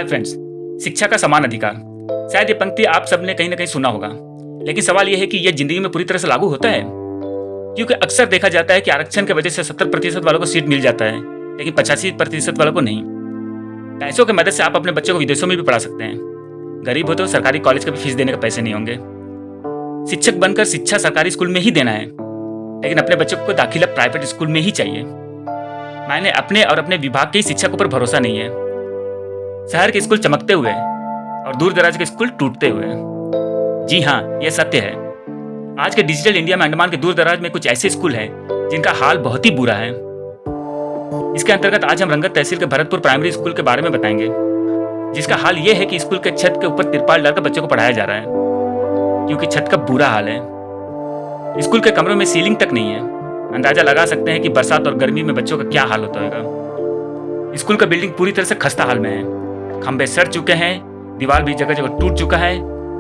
Hi friends, शिक्षा का समान अधिकार। शायद ये पंक्ति आप सबने कहीं ना कहीं सुना होगा, लेकिन सवाल यह है कि यह जिंदगी में पूरी तरह से लागू होता है। क्योंकि अक्सर देखा जाता है कि आरक्षण की वजह से 70% वालों को सीट मिल जाता है, लेकिन 85% वालों को नहीं। पैसों की मदद से आप अपने बच्चों को विदेशों में भी पढ़ा सकते हैं। गरीब हो तो सरकारी कॉलेज का भी फीस देने का पैसे नहीं होंगे। शिक्षक बनकर शिक्षा सरकारी स्कूल में ही देना है, लेकिन अपने बच्चों को दाखिला प्राइवेट स्कूल में ही चाहिए। मैंने अपने और अपने विभाग के शिक्षकों पर भरोसा नहीं है। शहर के स्कूल चमकते हुए और दूर दराज के स्कूल टूटते हुए। जी हाँ, यह सत्य है। आज के डिजिटल इंडिया में अंडमान के दूर दराज में कुछ ऐसे स्कूल हैं जिनका हाल बहुत ही बुरा है। इसके अंतर्गत आज हम रंगत तहसील के भरतपुर प्राइमरी स्कूल के बारे में बताएंगे, जिसका हाल यह है कि स्कूल के छत के ऊपर तिरपाल डालकर बच्चों को पढ़ाया जा रहा है, क्योंकि छत का बुरा हाल है। स्कूल के कमरों में सीलिंग तक नहीं है। अंदाजा लगा सकते हैं कि बरसात और गर्मी में बच्चों का क्या हाल होता होगा। स्कूल का बिल्डिंग पूरी तरह से खस्ता हाल में है। खंभे सड़ चुके हैं, दीवार भी जगह जगह टूट चुका है।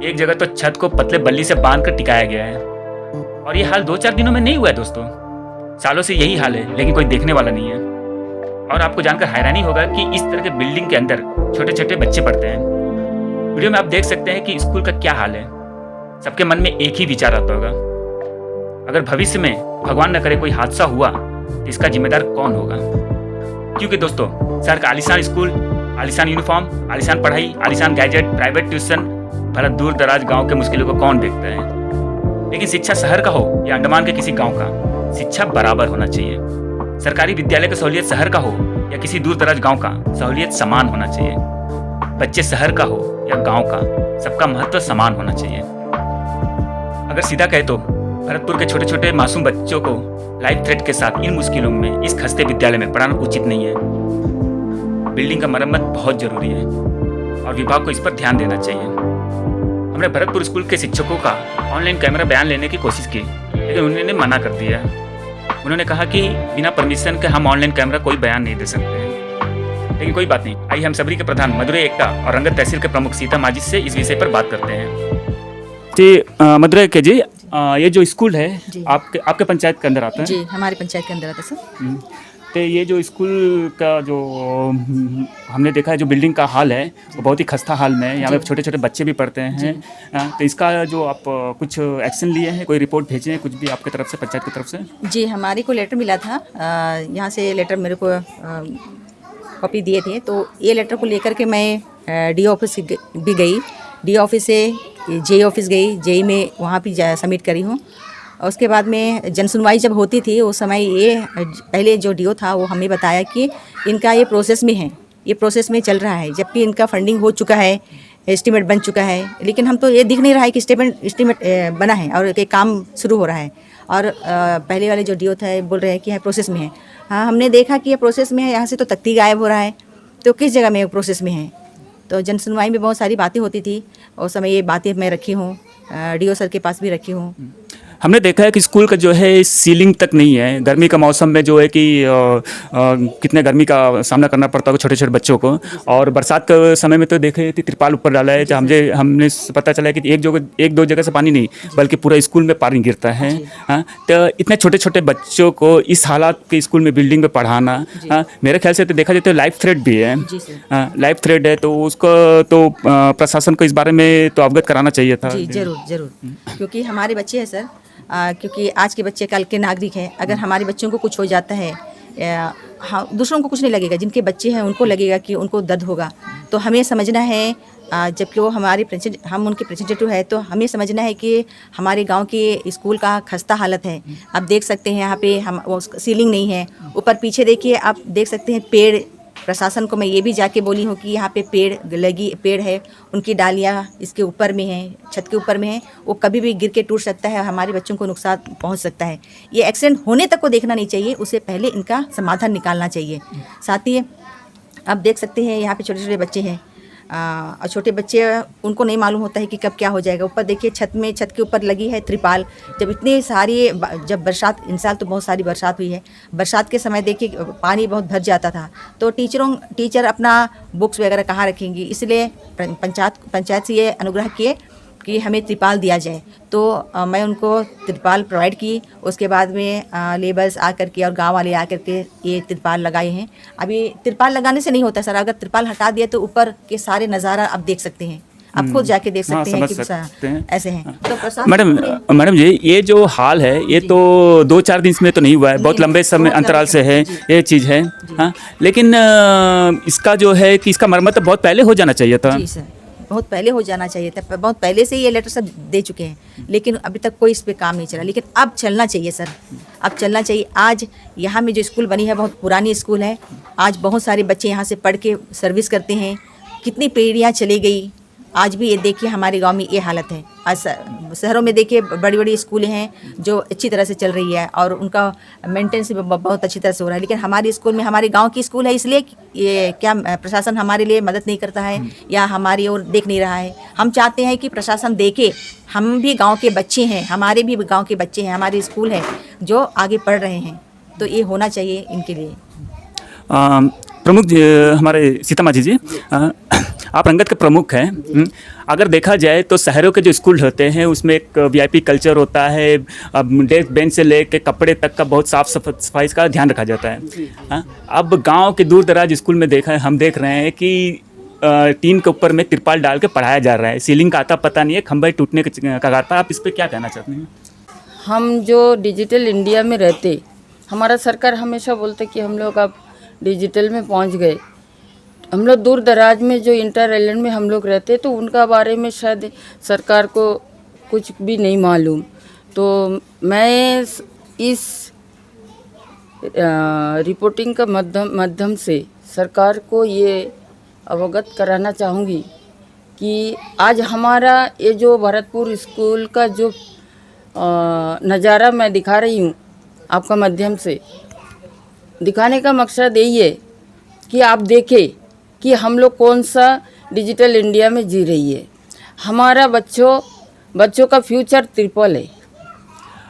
एक जगह तो छत को पतले बल्ली से बांधकर टिकाया गया है। और ये हाल 2-4 दिनों में नहीं हुआ है दोस्तों, सालों से यही हाल है, लेकिन कोई देखने वाला नहीं है। और आपको जानकर हैरानी होगा कि इस तरह के बिल्डिंग के अंदर छोटे छोटे बच्चे पढ़ते हैं। वीडियो में आप देख सकते हैं कि स्कूल का क्या हाल है। सबके मन में एक ही विचार आता होगा, अगर भविष्य में भगवान न करे कोई हादसा हुआ तो इसका जिम्मेदार कौन होगा। क्योंकि दोस्तों, शहर का आलीशान स्कूल, आलीशान यूनिफॉर्म, आलीशान पढ़ाई, आलीशान गैजेट, प्राइवेट ट्यूशन, भला दूर दराज गांव के मुश्किलों को कौन देखता है। लेकिन शिक्षा शहर का हो या अंडमान के किसी गांव का, शिक्षा बराबर होना चाहिए। सरकारी विद्यालय की सहूलियत शहर का हो या किसी दूर दराज गांव का, सहूलियत समान होना चाहिए। बच्चे शहर का हो या गांव का, सबका महत्व समान होना चाहिए। अगर सीधा कहे तो भरतपुर के छोटे छोटे मासूम बच्चों को लाइफ थ्रेट के साथ इन मुश्किलों में इस खस्ते विद्यालय में पढ़ाना उचित नहीं है। बिल्डिंग का मरम्मत बहुत जरूरी है और विभाग को इस पर ध्यान देना चाहिए। हमने भरतपुर स्कूल के शिक्षकों का ऑनलाइन कैमरा बयान लेने की कोशिश की, लेकिन उन्होंने मना कर दिया। उन्होंने कहा कि बिना परमिशन के हम ऑनलाइन कैमरा कोई बयान नहीं दे सकते। लेकिन कोई बात नहीं, आइए हम सबरी के प्रधान मदुरै एकता और रंगत तहसील के प्रमुख सीता माजिद से इस विषय पर बात करते हैं। जी मदुरै के जी, ये जो स्कूल है आपके पंचायत के अंदर आता है? जी, हमारे पंचायत के अंदर आता है सर। तो ये जो स्कूल का जो हमने देखा है, जो बिल्डिंग का हाल है वो बहुत ही खस्ता हाल में है। यहाँ पे छोटे छोटे बच्चे भी पढ़ते हैं। तो इसका जो आप कुछ एक्शन लिए हैं, कोई रिपोर्ट भेजे हैं कुछ भी आपकी तरफ से, पंचायत की तरफ से? जी, हमारे को लेटर मिला था। यहाँ से लेटर मेरे को कॉपी दिए थे, तो ये लेटर को लेकर के मैं डी ऑफिस भी गई। डी ऑफिस से जे ऑफिस गई, जे में वहाँ भी सबमिट करी हूँ। और उसके बाद में जनसुनवाई जब होती थी उस समय ये पहले जो डीओ था वो हमें बताया कि इनका ये प्रोसेस में है, ये प्रोसेस में चल रहा है, जबकि इनका फंडिंग हो चुका है, एस्टीमेट बन चुका है। लेकिन हम तो ये दिख नहीं रहा है कि एस्टीमेट बना है और एक काम शुरू हो रहा है। और पहले वाले जो डीओ था बोल रहे हैं कि प्रोसेस में है। हाँ, हमने देखा कि ये प्रोसेस में है। यहाँ से तो तख्ती गायब हो रहा है, तो किस जगह में प्रोसेस में है? तो जनसुनवाई में बहुत सारी बातें होती थी, उस समय ये बातें मैं रखी हूँ, डीओ सर के पास भी रखी हूँ। हमने देखा है कि स्कूल का जो है सीलिंग तक नहीं है। गर्मी का मौसम में जो है कि कितने गर्मी का सामना करना पड़ता है छोटे छोटे बच्चों को। और बरसात के समय में तो देखे कि तिरपाल ऊपर डाला है, जब हमने पता चला है कि एक दो जगह से पानी नहीं बल्कि पूरा स्कूल में पानी गिरता है। हाँ, तो इतने छोटे छोटे बच्चों को इस हालात के स्कूल में बिल्डिंग में पढ़ाना, मेरे ख्याल से तो देखा जाए तो लाइफ थ्रेट भी है। लाइफ थ्रेट है, तो उसको तो प्रशासन को इस बारे में तो अवगत कराना चाहिए था। जी जरूर, क्योंकि हमारे बच्चे हैं सर। क्योंकि आज के बच्चे कल के नागरिक हैं। अगर हमारे बच्चों को कुछ हो जाता है, हाँ, दूसरों को कुछ नहीं लगेगा, जिनके बच्चे हैं उनको लगेगा कि उनको दर्द होगा। तो हमें समझना है, जबकि वो हमारे हम उनके प्रेसिडेंट है, तो हमें समझना है कि हमारे गांव के स्कूल का खस्ता हालत है। आप देख सकते हैं यहाँ पे हम सीलिंग नहीं है। ऊपर पीछे देखिए, आप देख सकते हैं पेड़। प्रशासन को मैं ये भी जाके बोली हूँ कि यहाँ पे पेड़ है, उनकी डालियाँ इसके ऊपर में है, छत के ऊपर में है, वो कभी भी गिर के टूट सकता है, हमारे बच्चों को नुकसान पहुँच सकता है। ये एक्सीडेंट होने तक को देखना नहीं चाहिए, उससे पहले इनका समाधान निकालना चाहिए। साथ ही आप देख सकते हैं यहाँ पे छोटे छोटे बच्चे हैं, और छोटे बच्चे, उनको नहीं मालूम होता है कि कब क्या हो जाएगा। ऊपर देखिए छत के ऊपर लगी है त्रिपाल। जब इतनी सारी जब बरसात, इन साल तो बहुत सारी बरसात हुई है, बरसात के समय देखिए पानी बहुत भर जाता था, तो टीचर अपना बुक्स वगैरह कहाँ रखेंगी। इसलिए पंचायत से ये अनुग्रह किए कि हमें त्रिपाल दिया जाए। तो मैं उनको त्रिपाल प्रोवाइड की। उसके बाद में लेबर्स आकर के और गांव वाले आकर के ये त्रिपाल लगाए हैं। अभी त्रिपाल लगाने से नहीं होता सर, अगर त्रिपाल हटा दिया तो ऊपर के सारे नज़ारा आप देख सकते हैं, आप खुद जाके देख हाँ, सकते हैं समझ कि सकते हैं। ऐसे हैं। तो प्रशासन मैडम जी, ये जो हाल है ये तो 2-4 दिन में तो नहीं हुआ है, बहुत नहीं, लंबे समय बहुत अंतराल लंबे से है समय, ये चीज़ है। हाँ, लेकिन इसका जो है कि इसका मरम्मत तो बहुत पहले हो जाना चाहिए था। जी सर, बहुत पहले हो जाना चाहिए था, बहुत पहले से ये लेटर सब दे चुके हैं, लेकिन अभी तक कोई इस पे काम नहीं चला। लेकिन अब चलना चाहिए सर, अब चलना चाहिए। आज यहाँ में जो स्कूल बनी है बहुत पुरानी स्कूल है। आज बहुत सारे बच्चे यहाँ से पढ़ के सर्विस करते हैं। कितनी पीढ़ियाँ चली गई, आज भी ये देखिए हमारे गांव में ये हालत है। आज शहरों में देखिए बड़ी बड़ी स्कूलें हैं जो अच्छी तरह से चल रही है और उनका मेंटेनेंस भी बहुत अच्छी तरह से हो रहा है। लेकिन हमारे स्कूल में, हमारे गांव की स्कूल है, इसलिए ये क्या प्रशासन हमारे लिए मदद नहीं करता है या हमारी ओर देख नहीं रहा है। हम चाहते हैं कि प्रशासन देखे, हम भी गाँव के बच्चे हैं, हमारे भी गाँव के बच्चे हैं, हमारे स्कूल हैं जो आगे पढ़ रहे हैं, तो ये होना चाहिए इनके लिए। प्रमुख हमारे सीतामाजी जी, आप रंगत के प्रमुख हैं। अगर देखा जाए तो शहरों के जो स्कूल होते हैं उसमें एक वीआईपी कल्चर होता है, डेस्क बेंच से लेके कपड़े तक का बहुत साफ सफाई का ध्यान रखा जाता है। हाँ, अब गांव के दूर दराज स्कूल में हम देख रहे हैं कि टीन के ऊपर में तिरपाल डाल के पढ़ाया जा रहा है, सीलिंग का आता पता नहीं है, खंभे टूटने के कगार पर। आप इस पर क्या कहना चाहते हैं? हम जो डिजिटल इंडिया में रहते, हमारा सरकार हमेशा बोलते कि हम लोग अब डिजिटल में पहुंच गए। हम लोग दूर दराज में जो इंटर आइलैंड में हम लोग रहते तो उनका बारे में शायद सरकार को कुछ भी नहीं मालूम। तो मैं इस रिपोर्टिंग का माध्यम से सरकार को ये अवगत कराना चाहूँगी कि आज हमारा ये जो भरतपुर स्कूल का जो नज़ारा मैं दिखा रही हूँ आपका माध्यम से, दिखाने का मकसद यही है कि आप देखें कि हम लोग कौन सा डिजिटल इंडिया में जी रही है। हमारा बच्चों का फ्यूचर ट्रिपल है।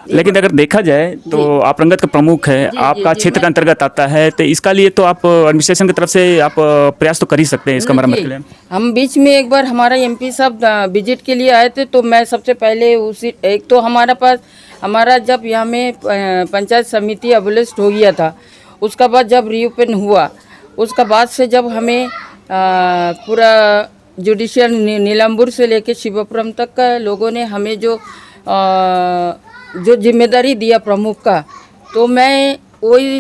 लेकिन अगर देखा जाए तो आप रंगत के प्रमुख है, आपका क्षेत्र के अंतर्गत आता है, तो इसका लिए तो आप एडमिनिस्ट्रेशन की तरफ से आप प्रयास तो कर ही सकते हैं इसका मरम्मत के लिए। हम बीच में एक बार हमारा एमपी साहब विजिट के लिए आए थे, तो मैं सबसे पहले उसी एक तो हमारा जब यहाँ में पंचायत समिति अबोलिश हो गया था, उसका बाद जब रीओपन हुआ, उसका बाद से जब हमें पूरा जुडिशियल नीलाम्बूर से लेके शिवपुरम तक का लोगों ने हमें जो जिम्मेदारी दिया प्रमुख का, तो मैं वही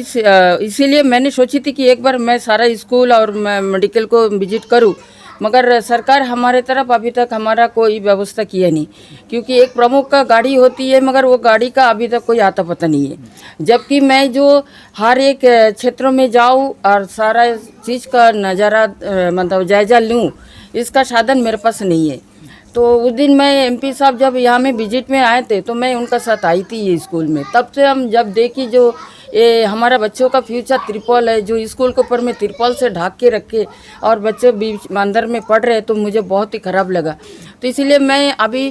इसीलिए मैंने सोची थी कि एक बार मैं सारा स्कूल और मेडिकल को विजिट करूं, मगर सरकार हमारे तरफ अभी तक हमारा कोई व्यवस्था किया नहीं। क्योंकि एक प्रमुख का गाड़ी होती है मगर वो गाड़ी का अभी तक कोई आता पता नहीं है। जबकि मैं जो हर एक क्षेत्रों में जाऊं और सारा चीज़ का नज़ारा मतलब जायज़ा लूं, इसका साधन मेरे पास नहीं है। तो उस दिन मैं एमपी साहब जब यहाँ में विजिट में आए थे तो मैं उनका साथ आई थी ये स्कूल में। तब से हम जब देखी जो ये हमारा बच्चों का फ्यूचर त्रिपल है, जो स्कूल के ऊपर में त्रिपल से ढक के रखे और बच्चे बीच अंदर में पढ़ रहे, तो मुझे बहुत ही ख़राब लगा। तो इसीलिए मैं अभी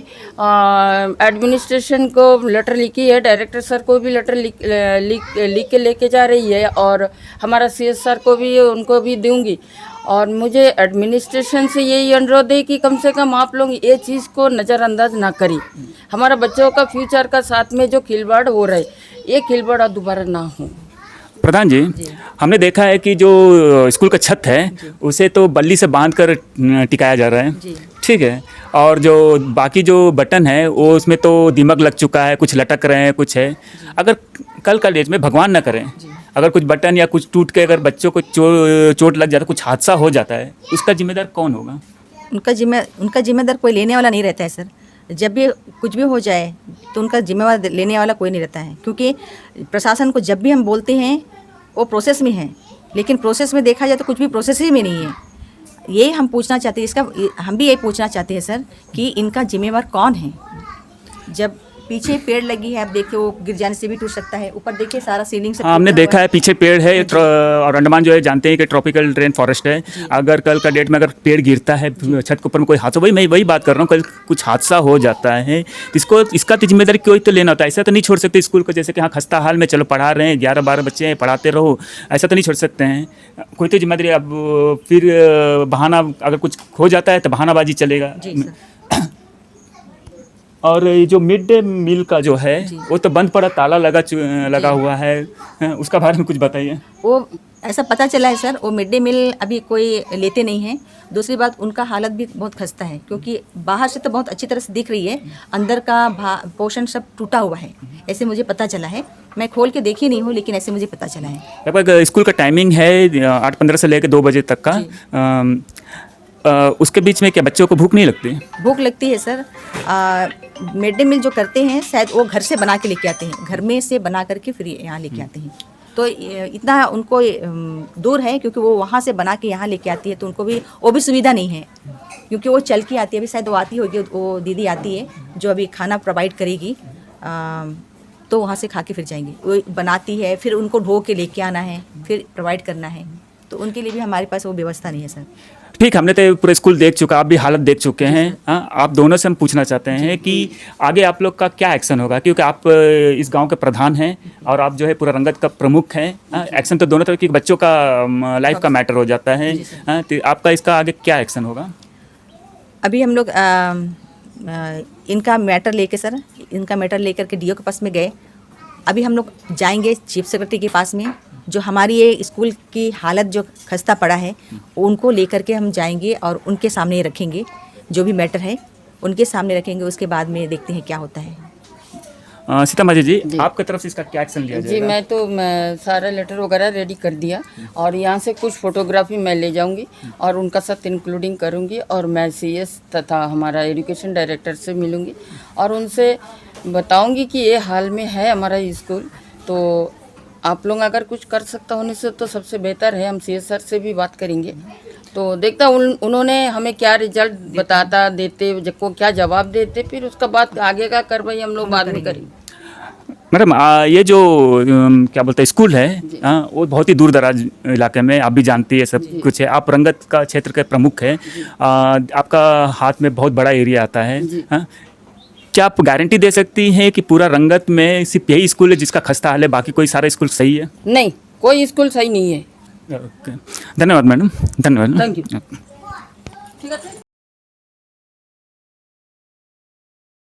एडमिनिस्ट्रेशन को लेटर लिखी है, डायरेक्टर सर को भी लेटर लिख के लेके जा रही है और हमारा सीएस सर को भी उनको भी दूंगी। और मुझे एडमिनिस्ट्रेशन से यही अनुरोध है कि कम से कम आप लोग ये चीज़ को नज़रअंदाज ना करें। हमारा बच्चों का फ्यूचर का साथ में जो खिलवाड़ हो रहा है, ये खिलवाड़ दोबारा ना हो। प्रधान जी, हमने देखा है कि जो स्कूल का छत है उसे तो बल्ली से बांध कर टिकाया जा रहा है, ठीक है, और जो बाकी जो बटन है वो उसमें तो दीमक लग चुका है, कुछ लटक रहे हैं, कुछ है। अगर कल का डेट में भगवान ना करें, अगर कुछ बटन या कुछ टूट के अगर बच्चों को चोट लग जाता है, कुछ हादसा हो जाता है, उसका जिम्मेदार कौन होगा? उनका जिम्मेदार कोई लेने वाला नहीं रहता है सर। जब भी कुछ भी हो जाए तो उनका जिम्मेवार लेने वाला कोई नहीं रहता है। क्योंकि प्रशासन को जब भी हम बोलते हैं वो प्रोसेस में है, लेकिन प्रोसेस में देखा जाए तो कुछ भी प्रोसेस ही में नहीं है। ये हम पूछना चाहते हैं, हम भी यही पूछना चाहते हैं सर कि इनका जिम्मेवार कौन है। जब पीछे पेड़ लगी है, आप देखिए वो गिर जाने से भी टूट सकता है। ऊपर देखिए सारा सीलिंग से हमने देखा है पीछे पेड़ है, और अंडमान जो है जानते हैं कि ट्रॉपिकल रेन फॉरेस्ट है। अगर कल का डेट में अगर पेड़ गिरता है छत के ऊपर में कोई हादसा, मैं वही बात कर रहा हूँ, कल कुछ हादसा हो जाता है, इसका तो जिम्मेदारी कोई तो लेना होता है। ऐसा तो नहीं छोड़ सकते स्कूल को, जैसे कि हाँ खस्ता हाल में चलो पढ़ा रहे हैं, 11-12 बच्चे हैं, पढ़ाते रहो, ऐसा तो नहीं छोड़ सकते हैं। कोई तो जिम्मेदारी। अब फिर बहाना, अगर कुछ हो जाता है तो बहानाबाजी चलेगा। और ये जो मिड डे मील का जो है जी। वो तो बंद पड़ा, ताला लगा हुआ है, उसका बारे में कुछ बताइए। वो ऐसा पता चला है सर, वो मिड डे मील अभी कोई लेते नहीं है। दूसरी बात, उनका हालत भी बहुत खस्ता है, क्योंकि बाहर से तो बहुत अच्छी तरह से दिख रही है, अंदर का पोर्शन सब टूटा हुआ है, ऐसे मुझे पता चला है। मैं खोल के देखी नहीं हूँ, लेकिन ऐसे मुझे पता चला है। लगभग स्कूल का टाइमिंग है 8:15 से लेकर 2 बजे तक का। उसके बीच में क्या बच्चों को भूख नहीं लगती? भूख लगती है सर। मिड डे मील जो करते हैं शायद वो घर से बना के लेके आते हैं, घर में से बना करके फिर यहाँ लेके आते हैं। तो इतना उनको दूर है, क्योंकि वो वहाँ से बना के यहाँ लेके आती है, तो उनको भी वो भी सुविधा नहीं है, क्योंकि वो चल के आती है। अभी शायद वो आती होगी, वो दीदी आती है जो अभी खाना प्रोवाइड करेगी, तो वहाँ से खा के फिर जाएंगे। वो बनाती है, फिर उनको ढो के लेके आना है, फिर प्रोवाइड करना है, तो उनके लिए भी हमारे पास वो व्यवस्था नहीं है सर। ठीक, हमने तो पूरा स्कूल देख चुका, आप भी हालत देख चुके हैं। हाँ, आप दोनों से हम पूछना चाहते हैं कि आगे आप लोग का क्या एक्शन होगा, क्योंकि आप इस गांव के प्रधान हैं और आप जो है पूरा रंगत का प्रमुख हैं। एक्शन तो दोनों तरह, क्योंकि बच्चों का लाइफ का मैटर हो जाता है। हाँ, तो आपका इसका आगे क्या एक्शन होगा? अभी हम लोग इनका मैटर लेकर के डीओ के पास में गए। अभी हम लोग जाएंगे चीफ सेक्रेटरी के पास में, जो हमारी ये स्कूल की हालत जो खस्ता पड़ा है उनको लेकर के हम जाएंगे और उनके सामने रखेंगे, जो भी मैटर है उनके सामने रखेंगे। उसके बाद में देखते हैं क्या होता है। सीतामाजी जी, आपकी तरफ से इसका क्या एक्शन लिया जाएगा? जी, मैं सारा लेटर वगैरह रेडी कर दिया, और यहाँ से कुछ फोटोग्राफी मैं ले जाऊँगी और उनका साथ इंक्लूडिंग करूँगी, और मैं सीएस तथा हमारा एजुकेशन डायरेक्टर से मिलूँगी और उनसे बताऊँगी कि ये हाल में है हमारा स्कूल। तो आप लोग अगर कुछ कर सकता होने से तो सबसे बेहतर है। हम सीएस सर से भी बात करेंगे, तो देखता उन्होंने हमें क्या रिजल्ट बताता देते, को क्या जवाब देते, फिर उसका बाद आगे का कार्रवाई हम लोग बाद में करेंगे। मैडम, ये जो क्या बोलते हैं स्कूल है, वो बहुत ही दूर दराज इलाके में, आप भी जानती है सब कुछ है। आप रंगत का क्षेत्र के प्रमुख है, आपका हाथ में बहुत बड़ा एरिया आता है। क्या आप गारंटी दे सकती हैं कि पूरा रंगत में सिर्फ यही स्कूल है जिसका खस्ता हाल है, बाकी कोई सारा स्कूल सही है? नहीं, कोई स्कूल सही नहीं है। ओके, धन्यवाद मैडम, धन्यवाद। Thank you.